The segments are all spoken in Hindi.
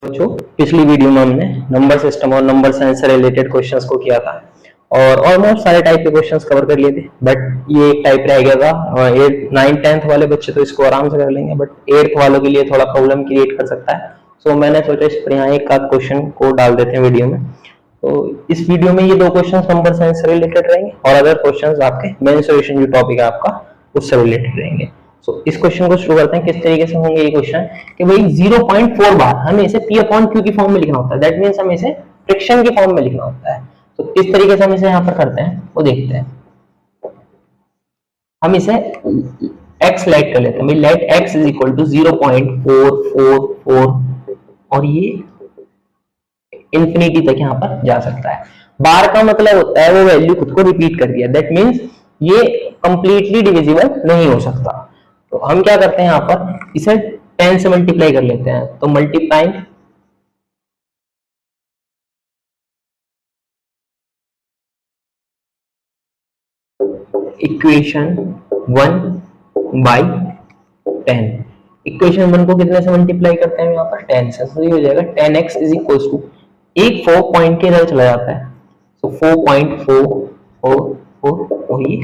बच्चों, पिछली वीडियो में हमने नंबर सिस्टम और नंबर साइंस से रिलेटेड क्वेश्चंस को किया था और ऑलमोस्ट सारे टाइप के क्वेश्चंस कवर कर लिए थे। बट ये एक टाइप रह गया था। 8, 9, 10th वाले बच्चे तो इसको आराम से कर लेंगे, बट 8th वालों के लिए थोड़ा प्रॉब्लम क्रिएट कर सकता है। सो मैंने सोचा इस पर यहाँ एक आध क्वेश्चन को डाल देते हैं वीडियो में। तो इस वीडियो में ये दो क्वेश्चन नंबर साइंस से रिलेटेड रहेंगे और अदर क्वेश्चन आपके मेंसुरेशन जो टॉपिक है आपका उससे रिलेटेड रहेंगे। तो इस क्वेश्चन को शुरू करते हैं। किस तरीके से होंगे ये क्वेश्चन कि भाई 0.4 बार हमें इसे P अपॉन Q की फॉर्म में लिखना होता है। दैट मींस हमें इसे फ्रिक्शन की फॉर्म में लिखना होता है। तो किस तरीके से हम इसे यहाँ पर करते हैं वो देखते हैं। हम इसे x लेट कर लेते हैं। भाई let x is equal to 0.444 और ये इंफिनिटी तक यहाँ पर जा सकता है। बार का मतलब होता है वो वैल्यू खुद को रिपीट कर दिया। दैट मींस ये कंप्लीटली डिविजिबल नहीं हो सकता। तो हम क्या करते हैं यहाँ पर इसे 10 से मल्टीप्लाई कर लेते हैं। तो मल्टीप्लाइंग इक्वेशन 1 बाई 10। इक्वेशन 1 को कितने से मल्टीप्लाई करते हैं यहाँ पर 10 से। तो ये हो जाएगा 10x इज इक्वल टू एक 4 पॉइंट के इधर चला जाता है। तो 4.444 और ये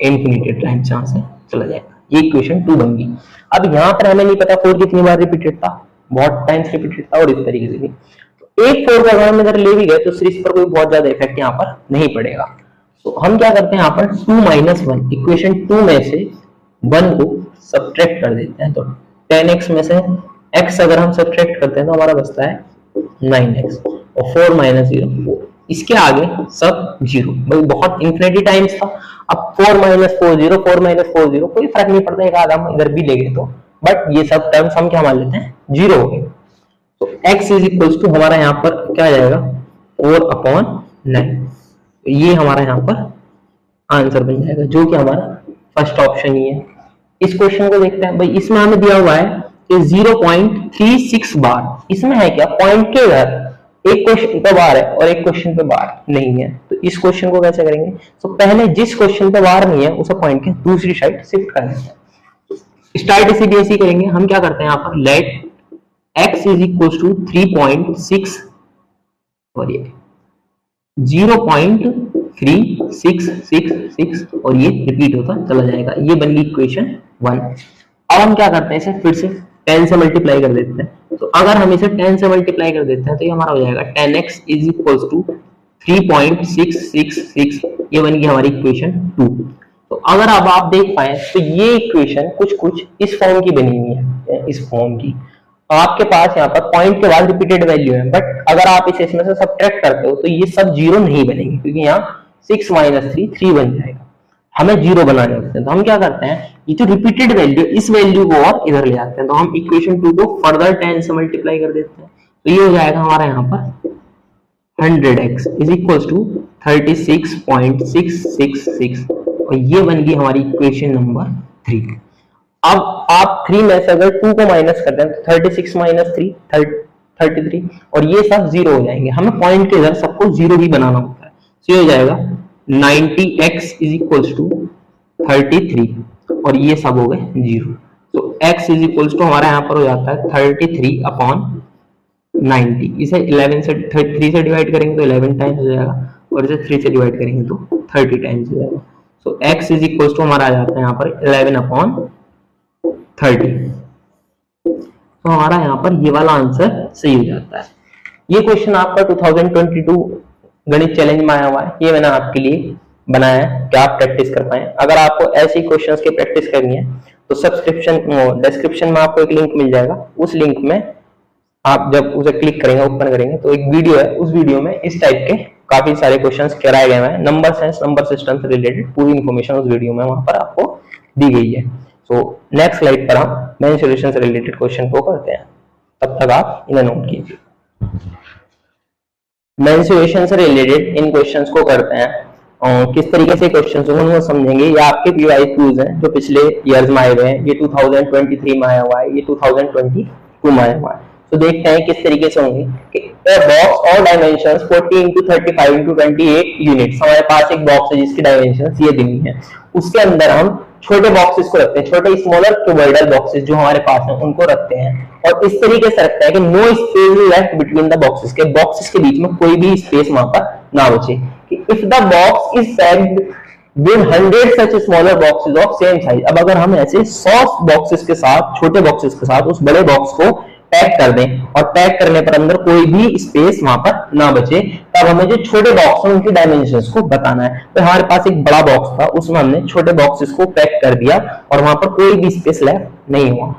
इंफिनिटी टाइम्स यहाँ से चला जाएगा। ये इक्वेशन 2 बन गई। अब यहाँ पर हमें नहीं पता 4 कितनी बार रिपीटेड था, बहुत टाइम्स रिपीटेड था और इस तरीके से भी। तो एक 4 का अगर हम इधर ले भी गए तो सीरीज पर कोई बहुत ज्यादा इफेक्ट यहाँ पर नहीं पड़ेगा। तो हम क्या करते हैं यहाँ पर 2 - 1 इक्वेशन 2 में से 1 को सब्ट्रैक्ट कर देते हैं। तो 10x में से x अगर हम सब्ट्रैक्ट करते हैं तो हमारा बचता है 9x और 4 - 0 4। इसके आगे सब 0। भाई बहुत इंफिनिटी टाइम्स था। अब 4 - 40 4 - 40 कोई फर्क नहीं पड़ता, एक आधा हम इधर भी ले गए तो, बट ये सब टर्म्स हम क्या मान लेते हैं 0 हो गए। तो x इज इक्वल टू हमारा यहाँ पर क्या आ जाएगा 4/9। तो ये हमारा यहाँ पर आंसर बन जाएगा जो कि हमारा फर्स्ट ऑप्शन ही है। इस क्वेश्चन को देखते हैं। भाई इसमें हमें दिया हुआ है कि 0.36 बार। इसमें है क्या पॉइंट के इधर एक क्वेश्चन पे बार है और एक क्वेश्चन पे बार नहीं है। तो इस क्वेश्चन को कैसे करेंगे। तो पहले जिस क्वेश्चन पे बार नहीं है उसे पॉइंट के दूसरी साइड शिफ्ट कर देते हैं। स्टार्ट सीबीएसई करेंगे। हम क्या करते हैं यहाँ पर let x is equal to 3.6 और ये 0.3666 और ये रिपीट होता चला जाएगा। ये बन गई इक्वेशन 1। अब हम क्या करते हैं इसे फिर से 10 से मल्टीप्लाई कर देते हैं। तो अगर हम इसे 10 से मल्टीप्लाई कर देते हैं तो ये हमारा हो जाएगा 10x इज इक्वल टू 3.666। ये बन गई हमारी इक्वेशन 2। तो अगर अब आप देख पाए तो ये इक्वेशन कुछ इस फॉर्म की बनी हुई है, इस फॉर्म की। आपके पास यहाँ पर पॉइंट के बाद रिपीटेड वैल्यू है, बट अगर आप इसे इसमें से सब्ट्रैक्ट करते हो तो ये सब 0 नहीं बनेंगे क्योंकि यहाँ 6 - 3 बन जाएगा। हमें 0 बनाने होते हैं। तो हम क्या करते हैं ये जो रिपीटेड वैल्यू इस वैल्यू को और इधर ले आते हैं। तो हम इक्वेशन 2 को फर्दर 10 से मल्टीप्लाई कर देते हैं। तो ये हो जाएगा हमारा यहाँ पर 100x इज इक्वल टू 36.666 और ये बन गई हमारी इक्वेशन नंबर 3। अब आप 3 में से अगर 2 को माइनस कर दें तो 36 - 3 33 और ये सब 0 हो जाएंगे। हमें पॉइंट के इधर सबको 0 ही बनाना होता है। तो ये हो जाएगा 90x इज इक्वल टू 33 और ये सब हो गए 0। तो x इज इक्वल टू हमारा यहाँ पर हो जाता है 33/90। इसे 11 से 3 से डिवाइड करेंगे तो 11 टाइम्स हो जाएगा और इसे 3 से डिवाइड करेंगे तो 30 टाइम्स हो जाएगा। तो x इज इक्वल टू हमारा आ जाता है यहाँ पर 11/30। तो हमारा यहाँ पर ये वाला आंसर सही हो जाता है। ये क्वेश्चन आपका 2022 गणित चैलेंज में आया हुआ है। ये मैंने आपके लिए बनाया है कि आप प्रैक्टिस कर पाए। अगर आपको ऐसे क्वेश्चंस की प्रैक्टिस करनी है तो डिस्क्रिप्शन में आपको एक लिंक मिल जाएगा। उस लिंक में आप जब उसे क्लिक करेंगे ओपन करेंगे तो एक वीडियो है। उस वीडियो में इस टाइप के काफी सारे क्वेश्चंस कराए गए हैं। नंबर साइंस नंबर सिस्टम से रिलेटेड पूरी इंफॉर्मेशन उस वीडियो में वहां पर आपको दी गई है। तो नेक्स्ट स्लाइड पर हम मेंसुरेशन से रिलेटेड क्वेश्चन को करते हैं। तब तक आप इन्हें नोट कीजिए। मेंसुरेशन से रिलेटेड इन क्वेश्चंस को करते हैं और किस तरीके से क्वेश्चंस को समझेंगे। ये आपके पीवाईक्यूज हैं जो पिछले ईयर्स में आए हुए हैं। ये 2023 में आया हुआ है, ये 2022 में आया हुआ है। तो देखते हैं किस तरीके से होंगे कि बॉक्स और डायमेंशंस 40 × 35 × 28 यूनिट्स। हमारे पास एक बॉक्स है जिसकी डायमेंशंस ये दी हुई है। उसके अंदर हम छोटे बॉक्सेस को रखते हैं, छोटे स्मॉलर क्यूबॉइडल बॉक्सेस जो हमारे पास हैं उनको रखते हैं, और इस तरीके से रखता है कि no space left between the boxes, के बॉक्सेस के बीच में कोई भी स्पेस वहां पर ना बचे। कि if the box is packed with 100 such smaller boxes of same size, अब अगर हम ऐसे 100 बॉक्सेस के साथ, छोटे बॉक्सेस के साथ उस बड़े बॉक्स को पैक कर दें, और पैक करने पर अंदर कोई भी स्पेस वहां पर ना बचे, तब हमें जो छोटे बॉक्स हैं उनकी डायमेंशंस को बताना है। तो हमारे पास एक बड़ा बॉक्स था, उसमें हमने छोटे बॉक्सेस को पैक कर दिया और वहां पर कोई भी स्पेस लेफ्ट नहीं हुआ।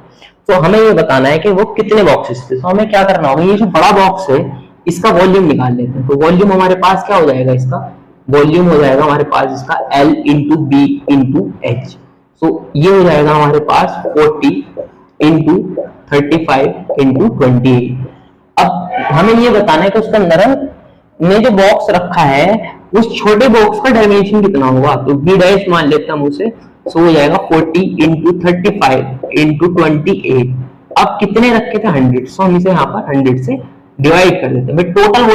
तो हमें ये बताना है कि वो कितने बॉक्सेस थे। तो हमें क्या करना होगा, ये जो बड़ा बॉक्स है इसका वॉल्यूम निकाल लेते हैं। तो वॉल्यूम हमारे पास क्या हो जाएगा, इसका वॉल्यूम हो जाएगा हमारे पास इसका L into B into H. So ये हो जाएगा हमारे पास 40 इंटू 35 इंटू 28। अब हमें ये बताना है कि उसका नरम ने जो बॉक्स रखा है उस छोटे बॉक्स का डायमेंशन कितना होगा। तो बी डैश मान लेते हैं हम उसे। सो हो जाएगा 40 इंटू 35 इंटू 28। अब कितने रखे थे, 100। सो हम इसे यहाँ पर 100 से डिवाइड कर देते हैं। टोटल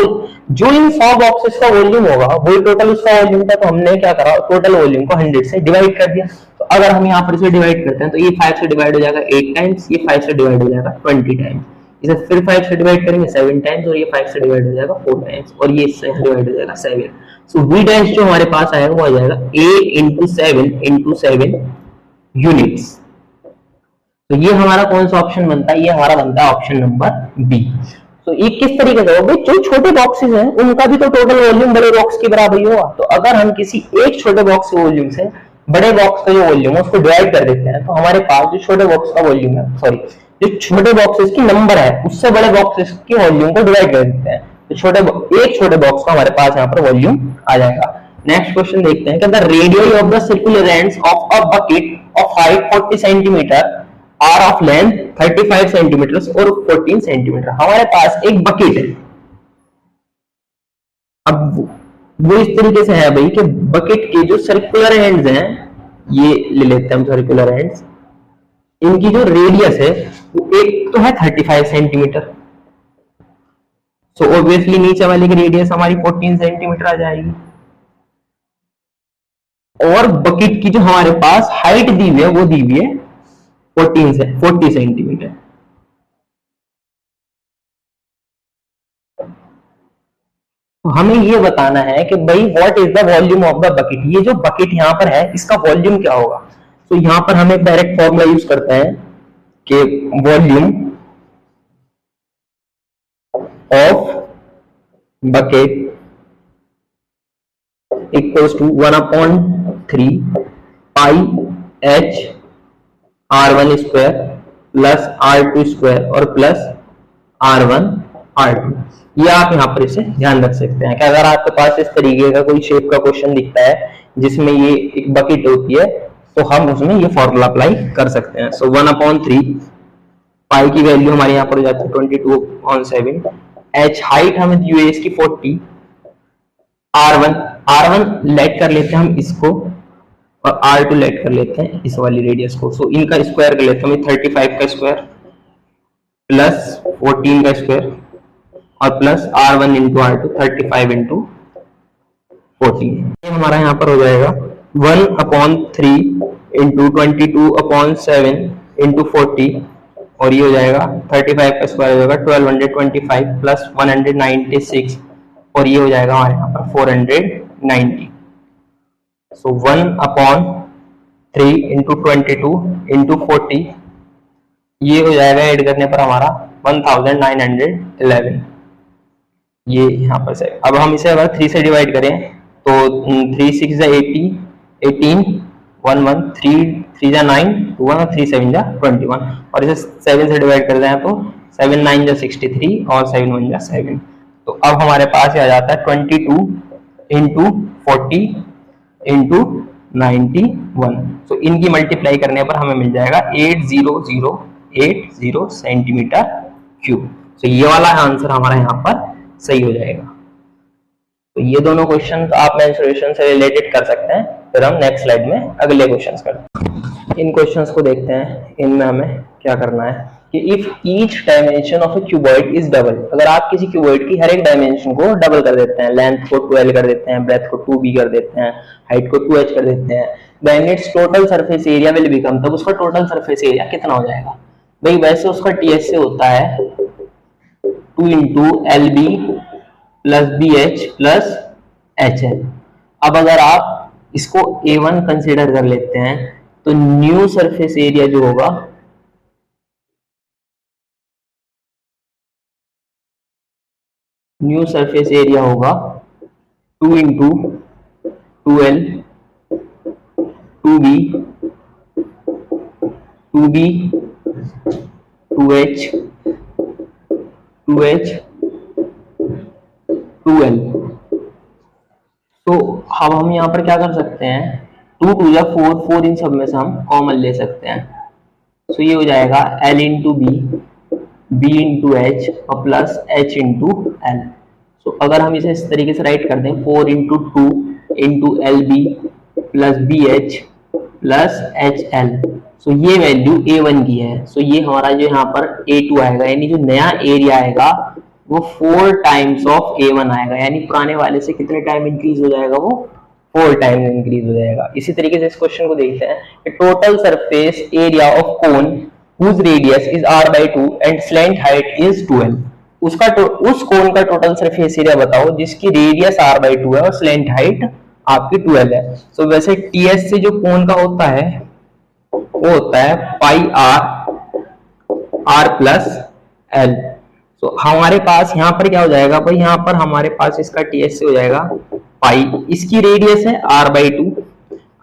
जो इन 100 बॉक्सेस का वॉल्यूम होगा वही टोटल उसका वॉल्यूम था। तो हमने क्या करा, टोटल वॉल्यूम को 100 से डिवाइड कर दिया। तो अगर हम यहाँ पर इसे डिवाइड करते हैं तो ये 5 से डिवाइड हो जाएगा 8 टाइम्स, ये 5 से डिवाइड हो जाएगा 20 टाइम्स, इसे फिर 5 से डिवाइड करेंगे 7 टाइम्स, और ये 5 से डिवाइड हो जाएगा 4 टाइम्स, और ये इससे डिवाइड हो जाएगा 7। सो वी डैश जो हमारे पास आएगा वो आ जाएगा A इंटू 7 यूनिट्स। तो ये हमारा कौन सा ऑप्शन बनता है, ये हमारा बनता है ऑप्शन नंबर बी। तो ये किस तरीके से होगा, जो छोटे बॉक्सेस हैं उनका भी तो टोटल वॉल्यूम बड़े बॉक्स के बराबर ही होगा। तो अगर हम किसी एक छोटे बॉक्स के वॉल्यूम से बड़े बॉक्स का जो वॉल्यूम है उसको डिवाइड कर देते हैं, तो हमारे पास जो छोटे बॉक्स का वॉल्यूम है, सॉरी जो छोटे बॉक्सेस की नंबर है उससे बड़े बॉक्सेस की वॉल्यूम को डिवाइड कर देते हैं, तो एक छोटे बॉक्स का हमारे पास यहाँ पर वॉल्यूम आ जाएगा। नेक्स्ट क्वेश्चन देखते हैं कि the radius of the circular ends of a bucket of height 40 centimetre are of length 35 centimetre और 14 सेंटीमीटर। हमारे पास एक बकेट है। अब वो इस तरीके से है भाई कि बकेट के जो सर्कुलर एंड्स हैं, ये ले लेते हैं हम सर्कुलर एंड्स, इनकी जो रेडियस है वो एक तो है 35 सेंटीमीटर। सो ऑब्वियसली नीचे वाले की रेडियस हमारी 14 सेंटीमीटर आ जाएगी, और बकेट की जो हमारे पास हाइट दी हुई है वो दी हुई है 40 सेंटीमीटर। तो हमें ये बताना है कि भाई what is the volume of the bucket. ये जो बकेट यहां पर है इसका वॉल्यूम क्या होगा। तो यहां पर हम एक डायरेक्ट फॉर्मूला यूज करते हैं कि volume of bucket equals to 1/3 pi h r1 square plus r2 square और प्लस r1 r2। ये आप यहाँ पर इसे ध्यान रख सकते हैं कि अगर आपके पास इस तरीके का कोई शेप का क्वेश्चन दिखता है जिसमें ये एक बकेट होती है तो हम उसमें ये फॉर्मूला अप्लाई कर सकते हैं। सो 1/3 पाई की वैल्यू हमारे यहाँ पर हो जाती है 22/7। h हाइट हमें दी हुई है इसकी 40, r1 लेट कर लेते हैं हम इसको, और r2 लेट कर लेते हैं इस वाली रेडियस को। सो इनका स्क्वायर कर लेते हैं, 35 का स्क्वायर प्लस 14 का स्क्वायर और plus r1 into r2 35 into 14। हमारा यहाँ पर हो जाएगा 1/3 इंटू 22/7 इंटू 40, और ये हो जाएगा 35 का स्क्वायर हो जाएगा 1225 प्लस 196, और ये हो जाएगा हमारे यहाँ पर 490। सो 1/3 इंटू 22 इंटू 40, ये हो जाएगा ऐड करने पर हमारा 1911। ये यहाँ पर से अब हम इसे अगर 3 से डिवाइड करें तो 3 6 80, 18 1 1 3 3 9 2 1 3 7 21, और इसे 7 से डिवाइड कर दें तो 7 9 63 और 7 1 7। तो अब हमारे पास आ जाता है 22 इंटू 40 इंटू 91। तो इनकी मल्टीप्लाई करने पर हमें मिल जाएगा 80080 सेंटीमीटर क्यूब। तो ये वाला आंसर हमारा यहाँ पर सही हो जाएगा। तो ये दोनों क्वेश्चन आप मेंसुरेशन से रिलेटेड कर सकते हैं। फिर हम नेक्स्ट स्लाइड में अगले क्वेश्चंस करते हैं। इन क्वेश्चंस को देखते हैं। इनमें हमें क्या करना है कि if each dimension of A cuboid is double, अगर आप किसी क्यूबॉइड की हर एक डायमेंशन को डबल कर देते हैं, लेंथ को 12 कर देते हैं, ब्रेथ को 2b कर देते हैं, हाइट को 2h कर देते हैं, then its total surface area will become, तब उसका टोटल सरफेस एरिया कितना हो जाएगा भाई। वैसे उसका टीएस से होता है 2 into L B plus B H plus H L. अब अगर आप इसको A1 कंसीडर कर लेते हैं तो न्यू सरफेस एरिया जो होगा न्यू सरफेस एरिया होगा 2 into 2L 2B 2B 2H 2H 2L। तो अब हम यहाँ पर क्या कर सकते हैं, 2 2 या 4 4 इन सब में से हम कॉमन ले सकते हैं। तो ये हो जाएगा L into B B into H और प्लस एच इंटू एल। तो अगर हम इसे इस तरीके से राइट कर दें 4 into 2 into L B plus B H plus H L, so ये वैल्यू A1 की है। सो ये हमारा जो यहाँ पर A2 आएगा, यानी जो नया एरिया आएगा वो 4 टाइम्स ऑफ A1 आएगा, यानी पुराने वाले से कितने टाइम इंक्रीज हो जाएगा, वो 4 टाइम इंक्रीज हो जाएगा। इसी तरीके से इस क्वेश्चन को देखते हैं कि total surface area of cone whose radius is r/2 and slant height is 2l। उसका उस कोन का टोटल सरफेस एरिया बताओ जिसकी रेडियस r/2 है और स्लैंट हाइट आपकी 2l है। सो वैसे ts से जो कोन का होता है वो होता है पाई r प्लस l। तो हमारे पास यहाँ पर क्या हो जाएगा भाई, यहाँ पर हमारे पास इसका ts से हो जाएगा पाई, इसकी रेडियस है r/2।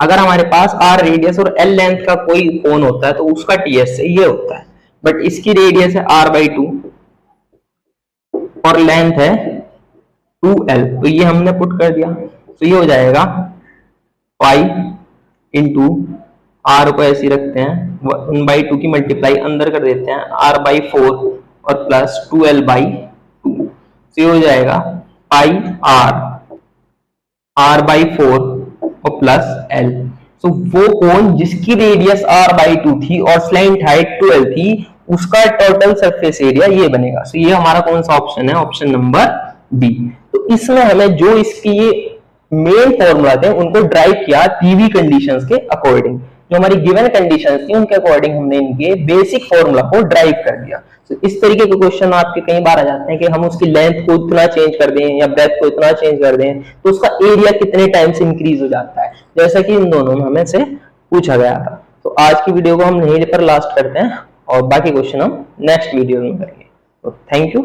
अगर हमारे पास r रेडियस और l लेंथ का कोई कोन होता है तो उसका ts से ये होता है, बट इसकी रेडियस है r/2 और लेंथ है 2l, तो ये हमने पुट कर दिया। तो ये हो जाएगा पाई इंटू r को ऐसे रखते हैं 1/2 की मल्टीप्लाई अंदर कर देते हैं r/4 और प्लस 2l/2। तो ये हो जाएगा पाई r/4 और प्लस l। सो वो कोन जिसकी रेडियस r/2 थी और स्लैंट हाइट 2l थी उसका टोटल सरफेस एरिया ये बनेगा। सो ये हमारा कौन सा ऑप्शन है, ऑप्शन नंबर बी। तो इसमें हमें जो इसकी ये मेन फॉर्मूला थे उनको ड्राइव किया पीवी कंडीशंस के अकॉर्डिंग, जो हमारी गिवन कंडीशंस थी उनके अकॉर्डिंग हमने इनके बेसिक फॉर्मूला को ड्राइव कर दिया। तो इस तरीके के क्वेश्चन आपके कई बार आ जाते हैं कि हम उसकी लेंथ को इतना चेंज कर दें या ब्रेथ को इतना चेंज कर दें तो उसका एरिया कितने टाइम से इंक्रीज हो जाता है, जैसा कि इन दोनों में हमें से पूछा गया था। तो आज की वीडियो को हम यहीं पर लास्ट करते हैं और बाकी क्वेश्चन हम नेक्स्ट वीडियो में करेंगे। तो थैंक यू।